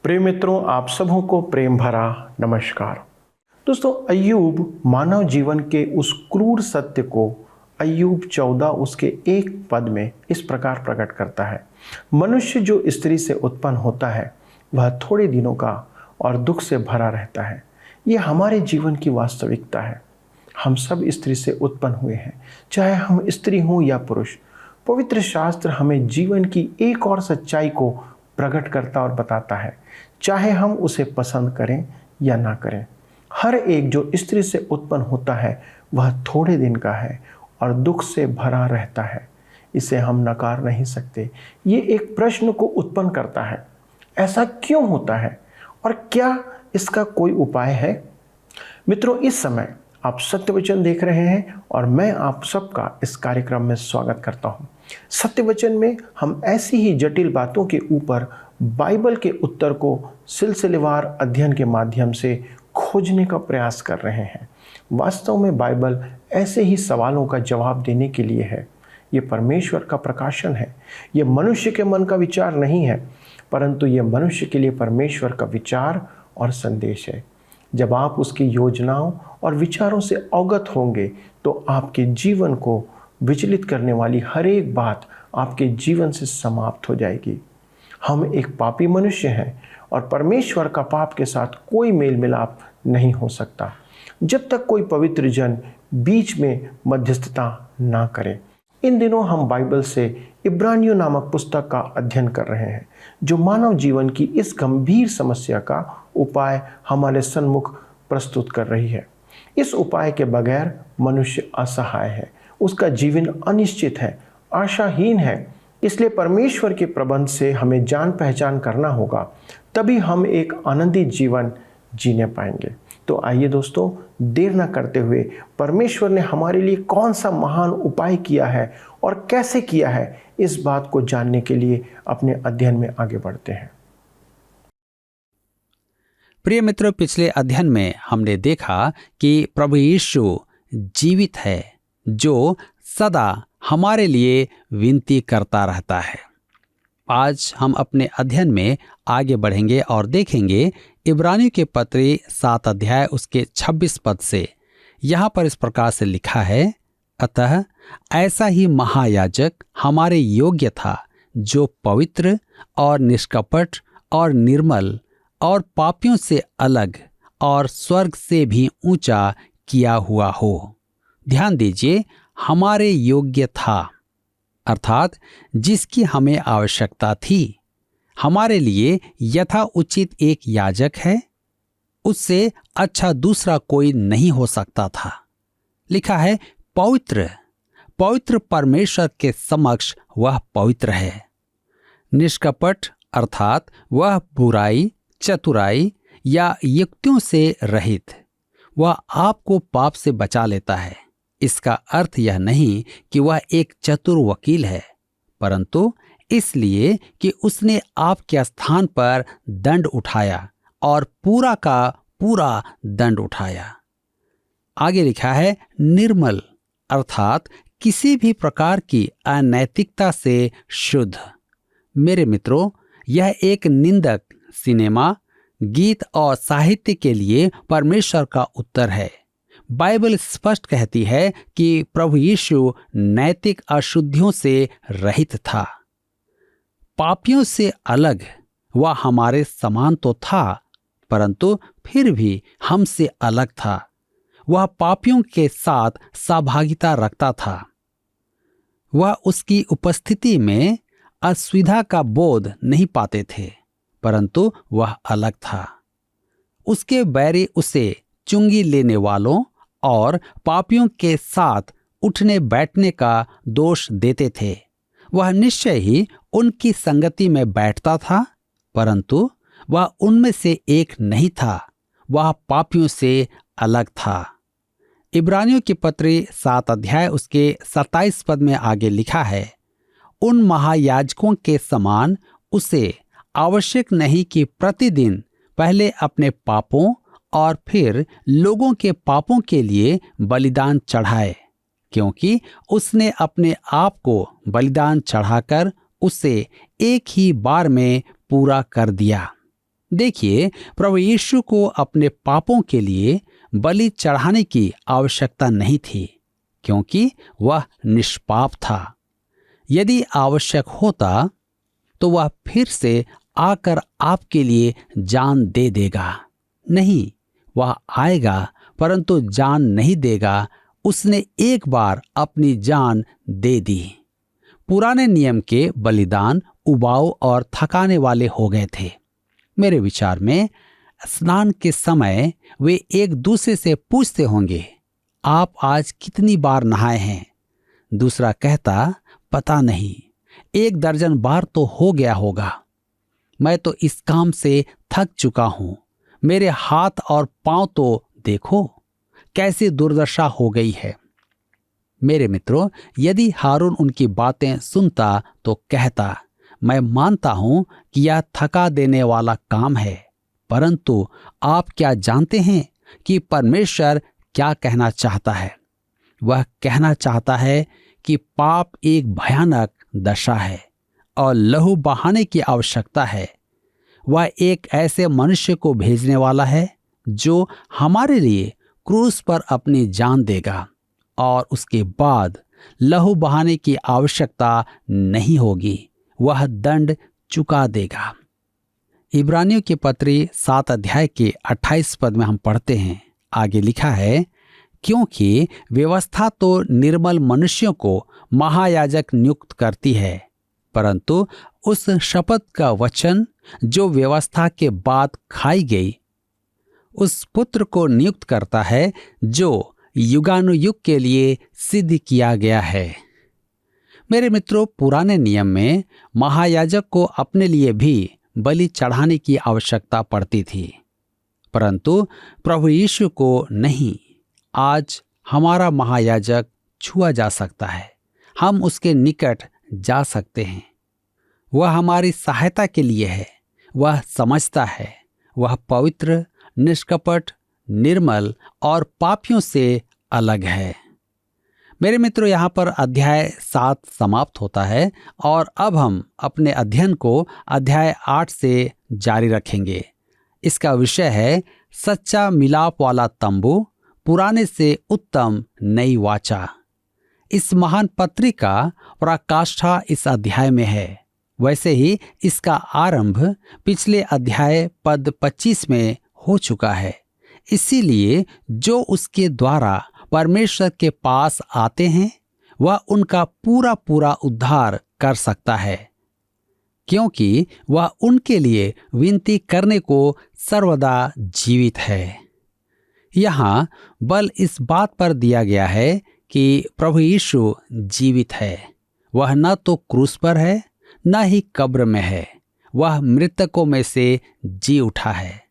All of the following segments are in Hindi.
प्रिय मित्रों, आप सबों को प्रेम भरा नमस्कार। दोस्तों, अय्यूब मानव जीवन के उस क्रूर सत्य को अय्यूब 14 उसके 1 पद में इस प्रकार प्रकट करता है। मनुष्य जो स्त्री से उत्पन्न होता है वह थोड़े दिनों का और दुख से भरा रहता है। यह हमारे जीवन की वास्तविकता है। हम सब स्त्री से उत्पन्न हुए हैं, चाहे हम स्त्री हों या पुरुष। पवित्र शास्त्र हमें जीवन की एक और सच्चाई को प्रकट करता और बताता है, चाहे हम उसे पसंद करें या ना करें। हर एक जो स्त्री से उत्पन्न होता है वह थोड़े दिन का है और दुख से भरा रहता है। इसे हम नकार नहीं सकते। ये एक प्रश्न को उत्पन्न करता है, ऐसा क्यों होता है और क्या इसका कोई उपाय है? मित्रों, इस समय आप सत्य वचन देख रहे हैं और मैं आप सबका इस कार्यक्रम में स्वागत करता हूं। सत्य वचन में हम ऐसी ही जटिल बातों के ऊपर बाइबल के उत्तर को सिलसिलेवार अध्ययन के माध्यम से खोजने का प्रयास कर रहे हैं। वास्तव में बाइबल ऐसे ही सवालों का जवाब देने के लिए है। ये परमेश्वर का प्रकाशन है। ये मनुष्य के मन का विचार नहीं है, परंतु ये मनुष्य के लिए परमेश्वर का विचार और संदेश है। जब आप उसकी योजनाओं और विचारों से अवगत होंगे तो आपके जीवन को विचलित करने वाली हर एक बात आपके जीवन से समाप्त हो जाएगी। हम एक पापी मनुष्य हैं और परमेश्वर का पाप के साथ कोई मेल मिलाप नहीं हो सकता जब तक कोई पवित्र जन बीच में मध्यस्थता ना करे। इन दिनों हम बाइबल से इब्रानियों नामक पुस्तक का अध्ययन कर रहे हैं, जो मानव जीवन की इस गंभीर समस्या का उपाय हमारे सम्मुख प्रस्तुत कर रही है। इस उपाय के बगैर मनुष्य असहाय है, उसका जीवन अनिश्चित है, आशाहीन है। इसलिए परमेश्वर के प्रबंध से हमें जान पहचान करना होगा, तभी हम एक आनंदित जीवन जीने पाएंगे। तो आइए दोस्तों, देर न करते हुए परमेश्वर ने हमारे लिए कौन सा महान उपाय किया है और कैसे किया है, इस बात को जानने के लिए अपने अध्ययन में आगे बढ़ते हैं। प्रिय मित्रों, पिछले अध्ययन में हमने देखा कि प्रभु यीशु जीवित है, जो सदा हमारे लिए विनती करता रहता है। आज हम अपने अध्ययन में आगे बढ़ेंगे और देखेंगे इब्रानियों के पत्री 7 अध्याय उसके 26 पद से। यहाँ पर इस प्रकार से लिखा है, अतः ऐसा ही महायाजक हमारे योग्य था, जो पवित्र और निष्कपट और निर्मल और पापियों से अलग और स्वर्ग से भी ऊंचा किया हुआ हो। ध्यान दीजिए, हमारे योग्य था, अर्थात जिसकी हमें आवश्यकता थी। हमारे लिए यथा उचित एक याजक है, उससे अच्छा दूसरा कोई नहीं हो सकता था। लिखा है पवित्र, पवित्र परमेश्वर के समक्ष वह पवित्र है। निष्कपट अर्थात वह बुराई, चतुराई या युक्तियों से रहित। वह आपको पाप से बचा लेता है। इसका अर्थ यह नहीं कि वह एक चतुर वकील है, परंतु इसलिए कि उसने आपके स्थान पर दंड उठाया और पूरा का पूरा दंड उठाया। आगे लिखा है निर्मल, अर्थात किसी भी प्रकार की अनैतिकता से शुद्ध। मेरे मित्रों, यह एक निंदक सिनेमा, गीत और साहित्य के लिए परमेश्वर का उत्तर है। बाइबल स्पष्ट कहती है कि प्रभु यीशु नैतिक अशुद्धियों से रहित था। पापियों से अलग वह हमारे समान तो था, परंतु फिर भी हमसे अलग था। वह पापियों के साथ सहभागिता रखता था। वह उसकी उपस्थिति में असुविधा का बोध नहीं पाते थे, परंतु वह अलग था। उसके बैरी उसे चुंगी लेने वालों और पापियों के साथ उठने बैठने का दोष देते थे। वह निश्चय ही उनकी संगति में बैठता था, परंतु वह उनमें से एक नहीं था। वह पापियों से अलग था। इब्रानियों की पत्री 7 अध्याय उसके 27 पद में आगे लिखा है, उन महायाजकों के समान उसे आवश्यक नहीं कि प्रतिदिन पहले अपने पापों और फिर लोगों के पापों के लिए बलिदान चढ़ाए, क्योंकि उसने अपने आप को बलिदान चढ़ाकर उसे एक ही बार में पूरा कर दिया। देखिए, प्रभु यीशु को अपने पापों के लिए बलि चढ़ाने की आवश्यकता नहीं थी, क्योंकि वह निष्पाप था। यदि आवश्यक होता तो वह फिर से आकर आपके लिए जान दे देगा। नहीं, वह आएगा परंतु जान नहीं देगा। उसने एक बार अपनी जान दे दी। पुराने नियम के बलिदान उबाऊ और थकाने वाले हो गए थे। मेरे विचार में स्नान के समय वे एक दूसरे से पूछते होंगे, आप आज कितनी बार नहाए हैं? दूसरा कहता, पता नहीं, 1 दर्जन बार तो हो गया होगा। मैं तो इस काम से थक चुका हूं। मेरे हाथ और पांव तो देखो, कैसी दुर्दशा हो गई है। मेरे मित्रों, यदि हारून उनकी बातें सुनता तो कहता, मैं मानता हूं कि यह थका देने वाला काम है, परंतु आप क्या जानते हैं कि परमेश्वर क्या कहना चाहता है? वह कहना चाहता है कि पाप एक भयानक दशा है और लहू बहाने की आवश्यकता है। वह एक ऐसे मनुष्य को भेजने वाला है जो हमारे लिए क्रूस पर अपनी जान देगा और उसके बाद लहू बहाने की आवश्यकता नहीं होगी। वह दंड चुका देगा। इब्रानियों की पत्री 7 अध्याय के 28 पद में हम पढ़ते हैं, आगे लिखा है, क्योंकि व्यवस्था तो निर्मल मनुष्यों को महायाजक नियुक्त करती है, परंतु उस शपथ का वचन जो व्यवस्था के बाद खाई गई, उस पुत्र को नियुक्त करता है जो युगानुयुग के लिए सिद्ध किया गया है। मेरे मित्रों, पुराने नियम में महायाजक को अपने लिए भी बलि चढ़ाने की आवश्यकता पड़ती थी, परंतु प्रभु यीशु को नहीं। आज हमारा महायाजक छुआ जा सकता है, हम उसके निकट जा सकते हैं। वह हमारी सहायता के लिए है। वह समझता है, वह पवित्र, निष्कपट, निर्मल और पापियों से अलग है। मेरे मित्रों, यहाँ पर अध्याय 7 समाप्त होता है और अब हम अपने अध्ययन को अध्याय 8 से जारी रखेंगे। इसका विषय है सच्चा मिलाप वाला तंबू, पुराने से उत्तम नई वाचा। इस महान पत्री का पराकाष्ठा इस अध्याय में है। वैसे ही इसका आरंभ पिछले अध्याय पद 25 में हो चुका है। इसीलिए जो उसके द्वारा परमेश्वर के पास आते हैं वह उनका पूरा पूरा उद्धार कर सकता है, क्योंकि वह उनके लिए विनती करने को सर्वदा जीवित है। यहाँ बल इस बात पर दिया गया है कि प्रभु यीशु जीवित है। वह न तो क्रूस पर है, न ही कब्र में है। वह मृतकों में से जी उठा है।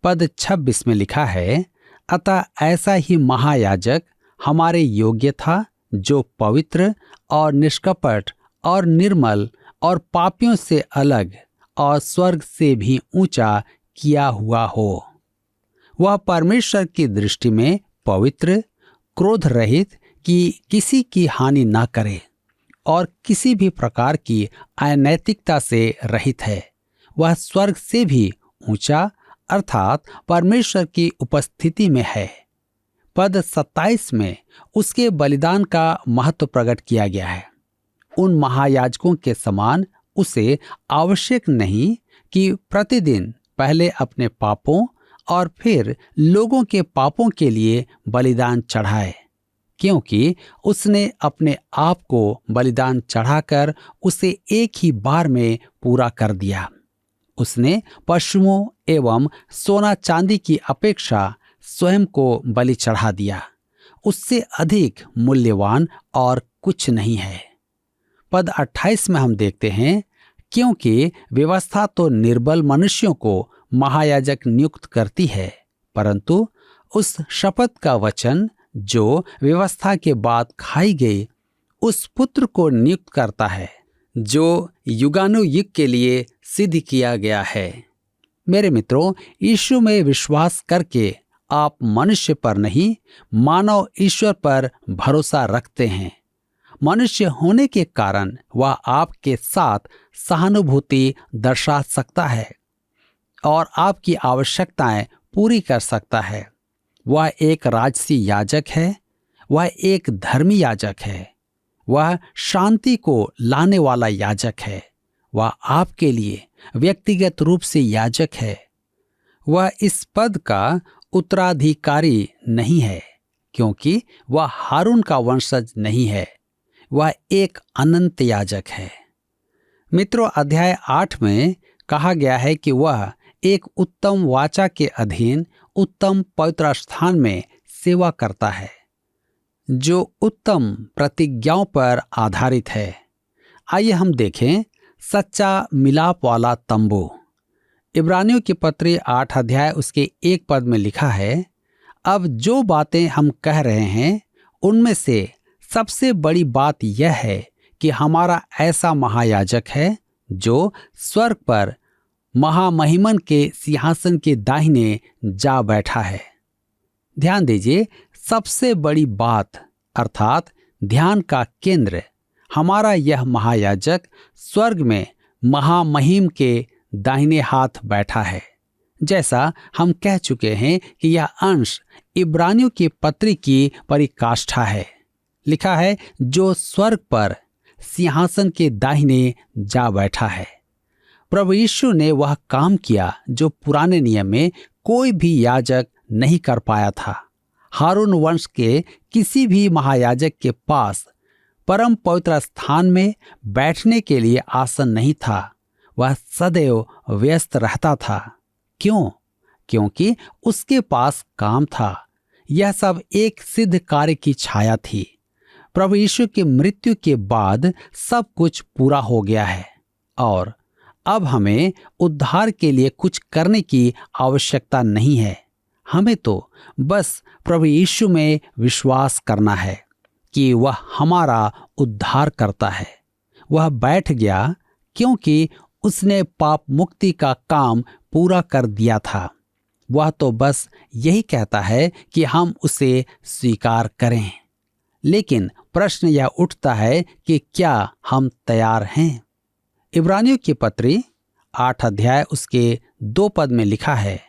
पद 26 में लिखा है, अतः ऐसा ही महायाजक हमारे योग्य था, जो पवित्र और निष्कपट और निर्मल और पापियों से अलग और स्वर्ग से भी ऊंचा किया हुआ हो। वह परमेश्वर की दृष्टि में पवित्र, क्रोध रहित, कि किसी की हानि न करे और किसी भी प्रकार की अनैतिकता से रहित है। वह स्वर्ग से भी ऊंचा अर्थात परमेश्वर की उपस्थिति में है। पद 27 में उसके बलिदान का महत्व प्रकट किया गया है। उन महायाजकों के समान उसे आवश्यक नहीं कि प्रतिदिन पहले अपने पापों और फिर लोगों के पापों के लिए बलिदान चढ़ाए, क्योंकि उसने अपने आप को बलिदान चढ़ाकर उसे एक ही बार में पूरा कर दिया। उसने पशुओं एवं सोना चांदी की अपेक्षा स्वयं को बलि चढ़ा दिया। उससे अधिक मूल्यवान और कुछ नहीं है। पद 28 में हम देखते हैं, क्योंकि व्यवस्था तो निर्बल मनुष्यों को महायाजक नियुक्त करती है, परंतु उस शपथ का वचन जो व्यवस्था के बाद खाई गई, उस पुत्र को नियुक्त करता है जो युगानुयुग के लिए सिद्ध किया गया है। मेरे मित्रों, यीशु में विश्वास करके आप मनुष्य पर नहीं, मानव ईश्वर पर भरोसा रखते हैं। मनुष्य होने के कारण वह आपके साथ सहानुभूति दर्शा सकता है। और आपकी आवश्यकताएं पूरी कर सकता है। वह एक राजसी याजक है, वह एक धर्मी याजक है, वह शांति को लाने वाला याजक है, वह आपके लिए व्यक्तिगत रूप से याजक है। वह इस पद का उत्तराधिकारी नहीं है, क्योंकि वह हारून का वंशज नहीं है। वह एक अनंत याजक है। मित्रों, अध्याय 8 में कहा गया है कि वह एक उत्तम वाचा के अधीन उत्तम पवित्र स्थान में सेवा करता है, जो उत्तम प्रतिज्ञाओं पर आधारित है। आइए हम देखें सच्चा मिलाप वाला तंबू। इब्रानियों की पत्री 8 अध्याय उसके 1 पद में लिखा है, अब जो बातें हम कह रहे हैं उनमें से सबसे बड़ी बात यह है कि हमारा ऐसा महायाजक है जो स्वर्ग पर महामहिमन के सिंहासन के दाहिने जा बैठा है। ध्यान दीजिए, सबसे बड़ी बात अर्थात ध्यान का केंद्र, हमारा यह महायाजक स्वर्ग में महामहिम के दाहिने हाथ बैठा है। जैसा हम कह चुके हैं कि यह अंश इब्रानियों की पत्री की परिकाष्ठा है। लिखा है, जो स्वर्ग पर सिंहासन के दाहिने जा बैठा है। प्रभु यीशु ने वह काम किया जो पुराने नियम में कोई भी याजक नहीं कर पाया था। हारून वंश के किसी भी महायाजक के पास परम पवित्र स्थान में बैठने के लिए आसन नहीं था। वह सदैव व्यस्त रहता था। क्यों? क्योंकि उसके पास काम था। यह सब एक सिद्ध कार्य की छाया थी। प्रभु यीशु की मृत्यु के बाद सब कुछ पूरा हो गया है और अब हमें उद्धार के लिए कुछ करने की आवश्यकता नहीं है। हमें तो बस प्रभु यीशु में विश्वास करना है कि वह हमारा उद्धार करता है। वह बैठ गया क्योंकि उसने पाप मुक्ति का काम पूरा कर दिया था। वह तो बस यही कहता है कि हम उसे स्वीकार करें। लेकिन प्रश्न यह उठता है कि क्या हम तैयार हैं? इब्रानियों की पत्री 8 अध्याय उसके 2 पद में लिखा है,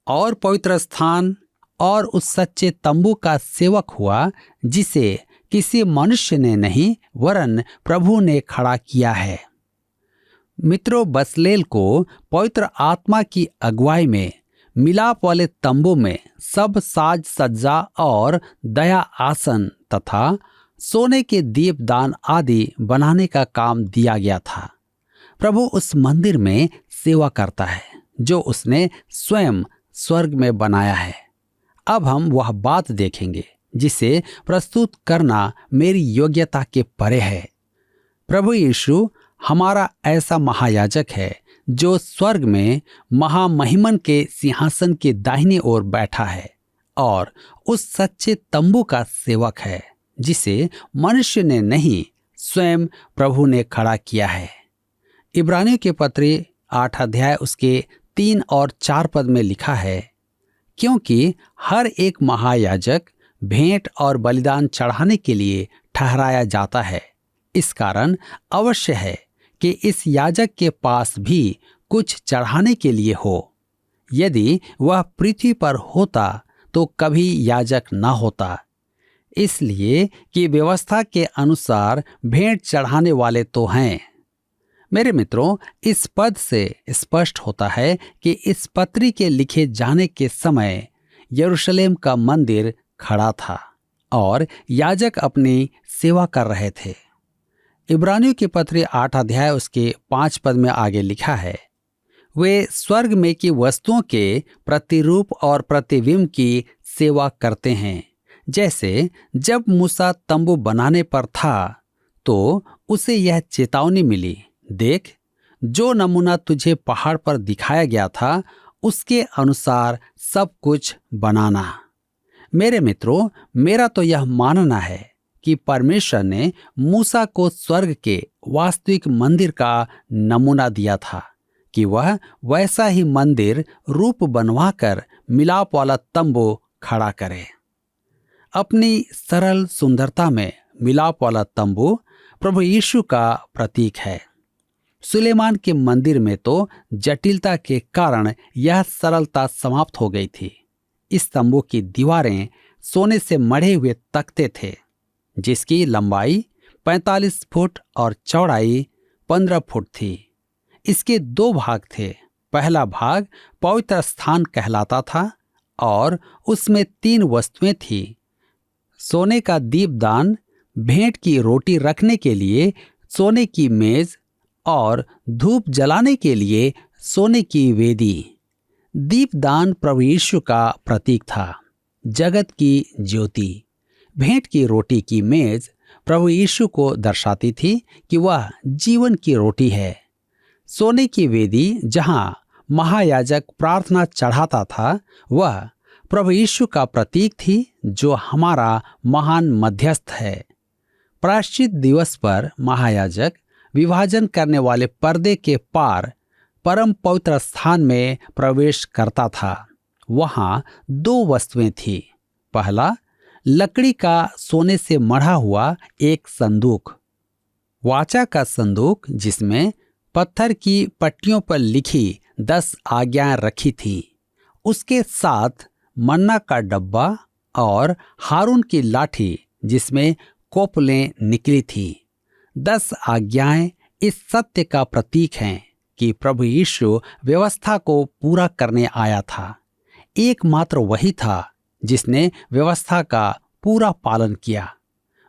और पवित्र स्थान और उस सच्चे तंबू का सेवक हुआ जिसे किसी मनुष्य ने नहीं वरन प्रभु ने खड़ा किया है। मित्रों, बसलेल को पवित्र आत्मा की अगुवाई में मिलाप वाले तंबू में सब साज सज्जा और दया आसन तथा सोने के दीपदान आदि बनाने का काम दिया गया था। प्रभु उस मंदिर में सेवा करता है जो उसने स्वयं स्वर्ग में बनाया है। अब हम वह बात देखेंगे जिसे प्रस्तुत करना मेरी योग्यता के परे है। प्रभु यीशु हमारा ऐसा महायाजक है जो स्वर्ग में महामहिमन के सिंहासन के दाहिनी ओर बैठा है और उस सच्चे तंबू का सेवक है जिसे मनुष्य ने नहीं स्वयं प्रभु ने खड़ा किया है। इब्रानियों के पत्री 8 अध्याय उसके 3 और 4 पद में लिखा है, क्योंकि हर एक महायाजक भेंट और बलिदान चढ़ाने के लिए ठहराया जाता है। इस कारण अवश्य है कि इस याजक के पास भी कुछ चढ़ाने के लिए हो। यदि वह पृथ्वी पर होता तो कभी याजक न होता, इसलिए कि व्यवस्था के अनुसार भेंट चढ़ाने वाले तो हैं। मेरे मित्रों, इस पद से स्पष्ट होता है कि इस पत्री के लिखे जाने के समय यरूशलेम का मंदिर खड़ा था और याजक अपनी सेवा कर रहे थे। इब्रानियों की पत्री 8 अध्याय उसके 5 पद में आगे लिखा है, वे स्वर्ग में की वस्तुओं के प्रतिरूप और प्रतिबिंब की सेवा करते हैं। जैसे जब मूसा तंबू बनाने पर था तो उसे यह चेतावनी मिली, देख, जो नमूना तुझे पहाड़ पर दिखाया गया था उसके अनुसार सब कुछ बनाना। मेरे मित्रों, मेरा तो यह मानना है कि परमेश्वर ने मूसा को स्वर्ग के वास्तविक मंदिर का नमूना दिया था कि वह वैसा ही मंदिर रूप बनवाकर मिलाप वाला तंबू खड़ा करे। अपनी सरल सुंदरता में मिलाप वाला तंबू प्रभु यीशु का प्रतीक है। सुलेमान के मंदिर में तो जटिलता के कारण यह सरलता समाप्त हो गई थी। इस तंबू की दीवारें सोने से मढ़े हुए तख्ते थे, जिसकी लंबाई 45 फुट और चौड़ाई 15 फुट थी। इसके 2 भाग थे। पहला भाग पवित्र स्थान कहलाता था और उसमें 3 वस्तुएं थी। सोने का दीपदान, भेंट की रोटी रखने के लिए सोने की मेज और धूप जलाने के लिए सोने की वेदी। दीपदान प्रभु यीशु का प्रतीक था, जगत की ज्योति। भेंट की रोटी की मेज प्रभु यीशु को दर्शाती थी कि वह जीवन की रोटी है। सोने की वेदी जहां महायाजक प्रार्थना चढ़ाता था, वह प्रभु यीशु का प्रतीक थी, जो हमारा महान मध्यस्थ है। प्रायश्चित दिवस पर महायाजक विभाजन करने वाले पर्दे के पार परम पवित्र स्थान में प्रवेश करता था। वहां 2 वस्तुएं थी। पहला, लकड़ी का सोने से मढ़ा हुआ एक संदूक, वाचा का संदूक, जिसमें पत्थर की पट्टियों पर लिखी 10 आज्ञाएं रखी थी। उसके साथ मन्ना का डब्बा और हारून की लाठी, जिसमें कोपलें निकली थी। 10 आज्ञाएं इस सत्य का प्रतीक हैं कि प्रभु यीशु व्यवस्था को पूरा करने आया था। एकमात्र वही था जिसने व्यवस्था का पूरा पालन किया।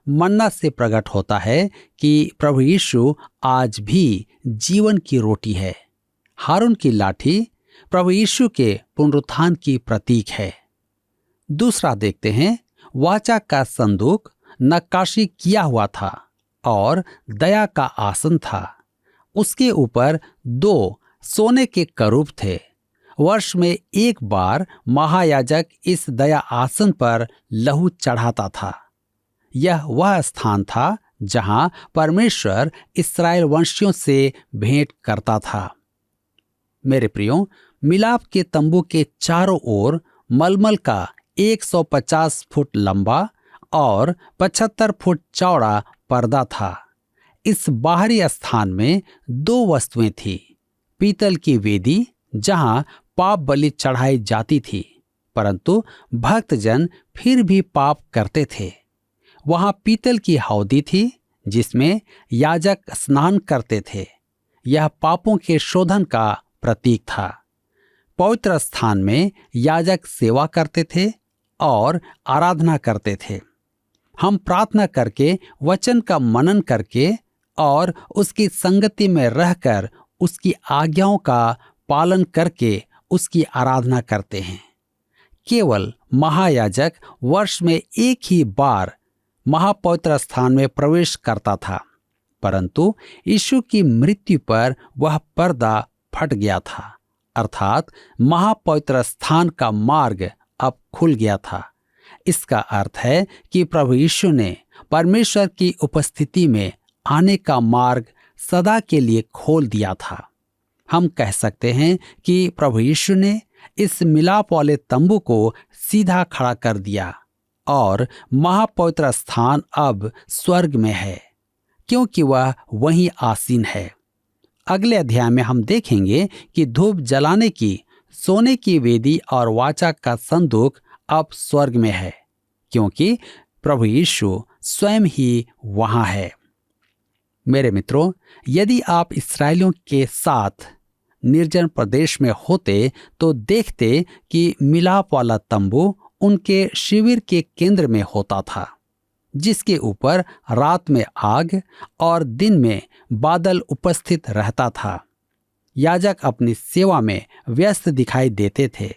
मन्ना से प्रकट होता है कि प्रभु यीशु आज भी जीवन की रोटी है। हारून की लाठी प्रभु यीशु के पुनरुत्थान की प्रतीक है। दूसरा देखते हैं, वाचा का संदूक नक्काशी किया हुआ था और दया का आसन था। उसके ऊपर 2 सोने के करूब थे। वर्ष में एक बार महायाजक इस दया आसन पर लहू चढ़ाता था। यह वह स्थान था जहां परमेश्वर इस्राएल वंशियों से भेंट करता था। मेरे प्रियो, मिलाप के तंबू के चारों ओर मलमल का 150 फुट लंबा और 75 फुट चौड़ा पर्दा था। इस बाहरी स्थान में 2 वस्तुएं थी। पीतल की वेदी, जहां पाप बलि चढ़ाई जाती थी, परंतु भक्तजन फिर भी पाप करते थे। वहां पीतल की हौदी थी, जिसमें याजक स्नान करते थे। यह पापों के शोधन का प्रतीक था। पवित्र स्थान में याजक सेवा करते थे और आराधना करते थे। हम प्रार्थना करके, वचन का मनन करके और उसकी संगति में रहकर उसकी आज्ञाओं का पालन करके उसकी आराधना करते हैं। केवल महायाजक वर्ष में एक ही बार महापवित्र स्थान में प्रवेश करता था, परंतु यीशु की मृत्यु पर वह पर्दा फट गया था, अर्थात महापवित्र स्थान का मार्ग अब खुल गया था। इसका अर्थ है कि प्रभु यीशु ने परमेश्वर की उपस्थिति में आने का मार्ग सदा के लिए खोल दिया था। हम कह सकते हैं कि प्रभु यीशु ने इस मिलाप वाले तंबू को सीधा खड़ा कर दिया और महापवित्र स्थान अब स्वर्ग में है, क्योंकि वह वहीं आसीन है। अगले अध्याय में हम देखेंगे कि धूप जलाने की सोने की वेदी और वाचा का संदूक अब स्वर्ग में है, क्योंकि प्रभु यीशु स्वयं ही वहां है। मेरे मित्रों, यदि आप इस्राएलियों के साथ निर्जन प्रदेश में होते तो देखते कि मिलाप वाला तंबू उनके शिविर के केंद्र में होता था, जिसके ऊपर रात में आग और दिन में बादल उपस्थित रहता था। याजक अपनी सेवा में व्यस्त दिखाई देते थे,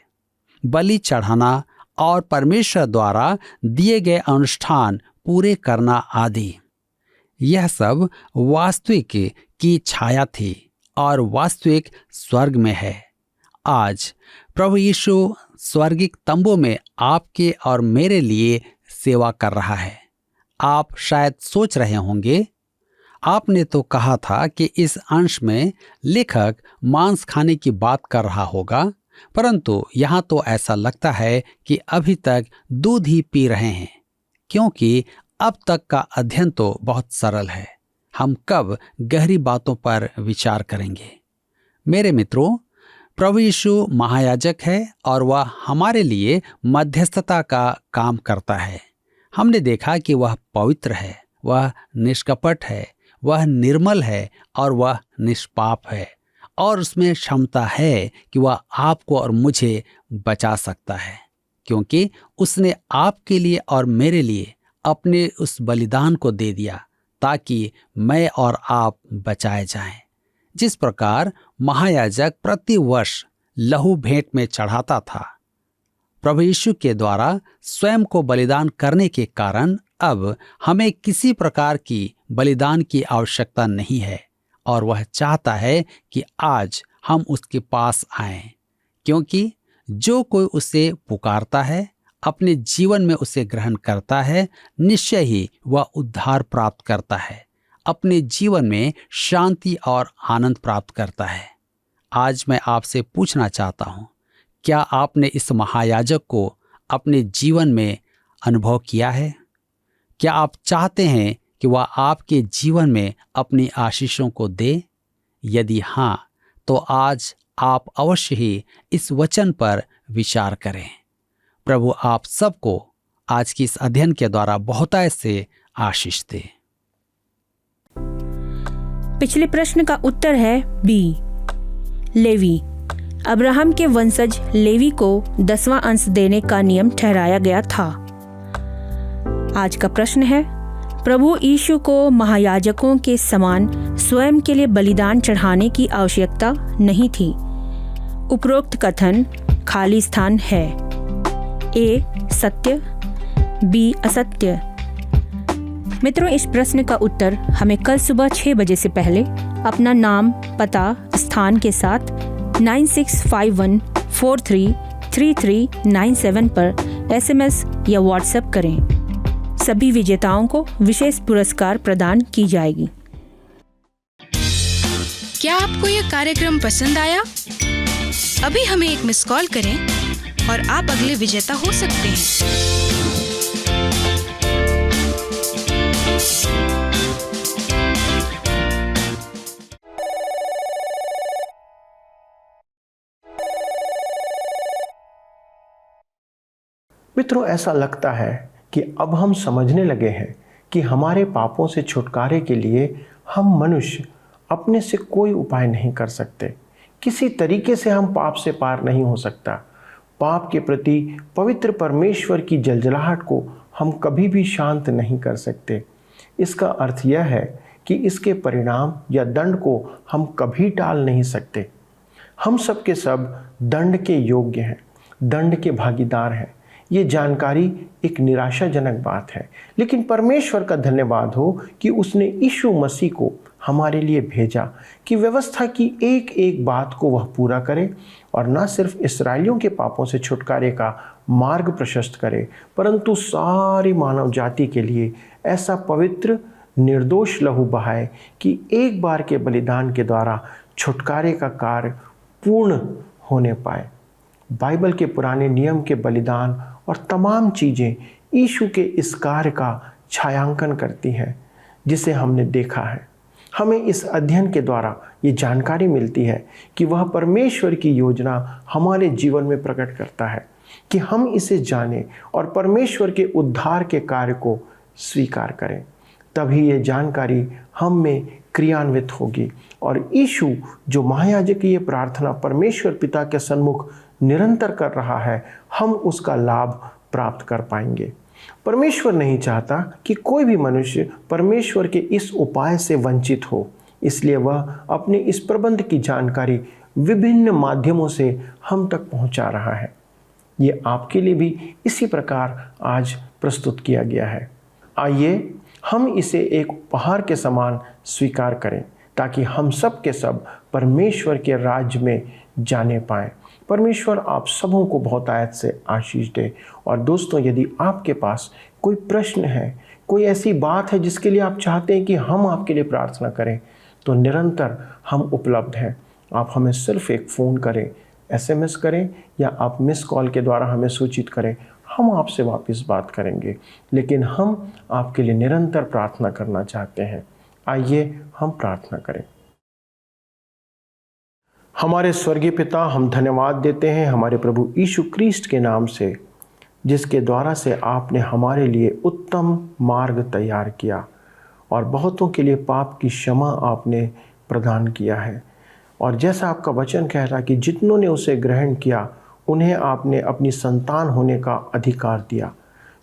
बलि चढ़ाना और परमेश्वर द्वारा दिए गए अनुष्ठान पूरे करना आदि। यह सब वास्तविक की छाया थी और वास्तविक स्वर्ग में है। आज प्रभु यीशु स्वर्गिक तंबू में आपके और मेरे लिए सेवा कर रहा है। आप शायद सोच रहे होंगे, आपने तो कहा था कि इस अंश में लेखक मांस खाने की बात कर रहा होगा, परंतु यहाँ तो ऐसा लगता है कि अभी तक दूध ही पी रहे हैं, क्योंकि अब तक का अध्ययन तो बहुत सरल है। हम कब गहरी बातों पर विचार करेंगे? मेरे मित्रों, प्रभु यीशु महायाजक है और वह हमारे लिए मध्यस्थता का काम करता है। हमने देखा कि वह पवित्र है, वह निष्कपट है, वह निर्मल है और वह निष्पाप है, और उसमें क्षमता है कि वह आपको और मुझे बचा सकता है, क्योंकि उसने आपके लिए और मेरे लिए अपने उस बलिदान को दे दिया ताकि मैं और आप बचाए जाएं। जिस प्रकार महायाजक प्रति वर्ष लहू भेंट में चढ़ाता था, प्रभु यीशु के द्वारा स्वयं को बलिदान करने के कारण अब हमें किसी प्रकार की बलिदान की आवश्यकता नहीं है, और वह चाहता है कि आज हम उसके पास आएं, क्योंकि जो कोई उसे पुकारता है, अपने जीवन में उसे ग्रहण करता है, निश्चय ही वह उद्धार प्राप्त करता है, अपने जीवन में शांति और आनंद प्राप्त करता है। आज मैं आपसे पूछना चाहता हूँ, क्या आपने इस महायाजक को अपने जीवन में अनुभव किया है? क्या आप चाहते हैं कि वह आपके जीवन में अपनी आशीषों को दे? यदि हाँ, तो आज आप अवश्य ही इस वचन पर विचार करें। प्रभु आप सबको आज की इस अध्ययन के द्वारा बहुतायत से आशीष दे। पिछले प्रश्न का उत्तर है बी, लेवी। अब्राहम के वंशज लेवी को 10वां अंश देने का नियम ठहराया गया था। आज का प्रश्न है, प्रभु यीशु को महायाजकों के समान स्वयं के लिए बलिदान चढ़ाने की आवश्यकता नहीं थी। उपरोक्त कथन खाली स्थान है। ए सत्य, बी असत्य। मित्रों, इस प्रश्न का उत्तर हमें कल सुबह 6 बजे से पहले अपना नाम, पता, स्थान के साथ 9651433397 पर SMS या WhatsApp करें। सभी विजेताओं को विशेष पुरस्कार प्रदान की जाएगी। क्या आपको यह कार्यक्रम पसंद आया? अभी हमें एक मिस कॉल करें और आप अगले विजेता हो सकते हैं। मित्रों, ऐसा लगता है कि अब हम समझने लगे हैं कि हमारे पापों से छुटकारे के लिए हम मनुष्य अपने से कोई उपाय नहीं कर सकते। किसी तरीके से हम पाप से पार नहीं हो सकता। पाप के प्रति पवित्र परमेश्वर की जलजलाहट को हम कभी भी शांत नहीं कर सकते। इसका अर्थ यह है कि इसके परिणाम या दंड को हम कभी टाल नहीं सकते। हम सब के सब दंड के योग्य हैं, दंड के भागीदार हैं। ये जानकारी एक निराशाजनक बात है, लेकिन परमेश्वर का धन्यवाद हो कि उसने यीशु मसीह को हमारे लिए भेजा कि व्यवस्था की एक एक बात को वह पूरा करे और न सिर्फ इस्राएलियों के पापों से छुटकारे का मार्ग प्रशस्त करे, परंतु सारी मानव जाति के लिए ऐसा पवित्र निर्दोष लहू बहाए कि एक बार के बलिदान के द्वारा छुटकारे का कार्य पूर्ण होने पाए। बाइबल के पुराने नियम के बलिदान और तमाम चीज़ें यीशु के इस कार्य का छायांकन करती हैं जिसे हमने देखा है। हमें इस अध्ययन के द्वारा ये जानकारी मिलती है कि वह परमेश्वर की योजना हमारे जीवन में प्रकट करता है कि हम इसे जानें और परमेश्वर के उद्धार के कार्य को स्वीकार करें। तभी ये जानकारी हम में क्रियान्वित होगी और यीशु जो महायाजकीय प्रार्थना परमेश्वर पिता के सन्मुख निरंतर कर रहा है, हम उसका लाभ प्राप्त कर पाएंगे। परमेश्वर नहीं चाहता कि कोई भी मनुष्य परमेश्वर के इस उपाय से वंचित हो, इसलिए वह अपने इस प्रबंध की जानकारी विभिन्न माध्यमों से हम तक पहुंचा रहा है। ये आपके लिए भी इसी प्रकार आज प्रस्तुत किया गया है। आइए हम इसे एक उपहार के समान स्वीकार करें ताकि हम सब के सब परमेश्वर के राज्य में जाने पाएं। परमेश्वर आप सबों को बहुतायत से आशीष दे। और दोस्तों, यदि आपके पास कोई प्रश्न है, कोई ऐसी बात है जिसके लिए आप चाहते हैं कि हम आपके लिए प्रार्थना करें, तो निरंतर हम उपलब्ध हैं। आप हमें सिर्फ एक फ़ोन करें, SMS करें या आप मिस कॉल के द्वारा हमें सूचित करें, हम आपसे वापस बात करेंगे। लेकिन हम आपके लिए निरंतर प्रार्थना करना चाहते हैं। आइए हम प्रार्थना करें। हमारे स्वर्गीय पिता, हम धन्यवाद देते हैं हमारे प्रभु यीशु क्रिस्ट के नाम से, जिसके द्वारा से आपने हमारे लिए उत्तम मार्ग तैयार किया और बहुतों के लिए पाप की क्षमा आपने प्रदान किया है। और जैसा आपका वचन कह रहा कि जितनों ने उसे ग्रहण किया उन्हें आपने अपनी संतान होने का अधिकार दिया।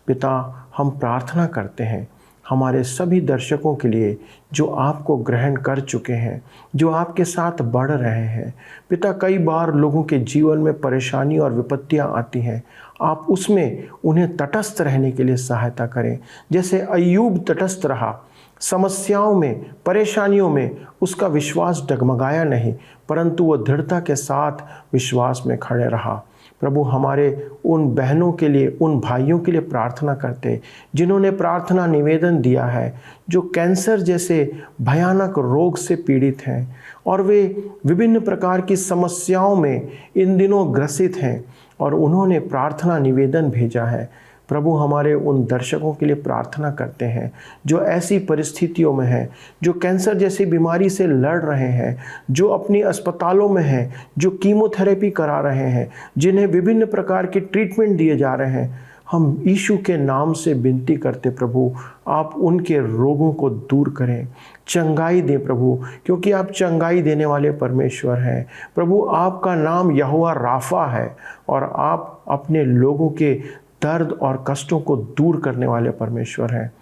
पिता, हम प्रार्थना करते हैं हमारे सभी दर्शकों के लिए जो आपको ग्रहण कर चुके हैं, जो आपके साथ बढ़ रहे हैं। पिता, कई बार लोगों के जीवन में परेशानी और विपत्तियां आती हैं, आप उसमें उन्हें तटस्थ रहने के लिए सहायता करें। जैसे अय्यूब तटस्थ रहा, समस्याओं में, परेशानियों में उसका विश्वास डगमगाया नहीं, परंतु वो दृढ़ता के साथ विश्वास में खड़े रहा। प्रभु, हमारे उन बहनों के लिए, उन भाइयों के लिए प्रार्थना करते जिन्होंने प्रार्थना निवेदन दिया है, जो कैंसर जैसे भयानक रोग से पीड़ित हैं और वे विभिन्न प्रकार की समस्याओं में इन दिनों ग्रसित हैं और उन्होंने प्रार्थना निवेदन भेजा है। प्रभु, हमारे उन दर्शकों के लिए प्रार्थना करते हैं जो ऐसी परिस्थितियों में हैं, जो कैंसर जैसी बीमारी से लड़ रहे हैं, जो अपनी अस्पतालों में हैं, जो कीमोथेरेपी करा रहे हैं, जिन्हें विभिन्न प्रकार के ट्रीटमेंट दिए जा रहे हैं। हम यीशु के नाम से विनती करते प्रभु, आप उनके रोगों को दूर करें, चंगाई दें प्रभु, क्योंकि आप चंगाई देने वाले परमेश्वर हैं। प्रभु, आपका नाम यहोवा राफा है और आप अपने लोगों के दर्द और कष्टों को दूर करने वाले परमेश्वर हैं।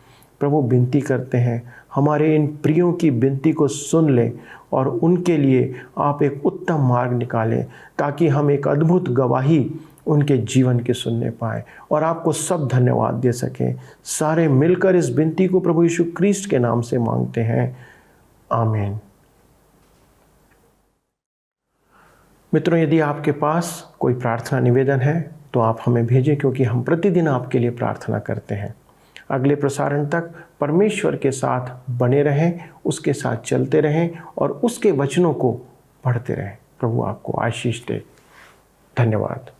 प्रभु, विनती करते हैं हमारे इन प्रियों की विनती को सुन लें और उनके लिए आप एक उत्तम मार्ग निकालें, ताकि हम एक अद्भुत गवाही उनके जीवन के सुनने पाएं और आपको सब धन्यवाद दे सकें। सारे मिलकर इस विनती को प्रभु यीशु क्रिस्ट के नाम से मांगते हैं, आमीन। मित्रों, यदि आपके पास कोई प्रार्थना निवेदन है तो आप हमें भेजें, क्योंकि हम प्रतिदिन आपके लिए प्रार्थना करते हैं। अगले प्रसारण तक परमेश्वर के साथ बने रहें, उसके साथ चलते रहें और उसके वचनों को पढ़ते रहें। प्रभु आपको आशीष दे। धन्यवाद।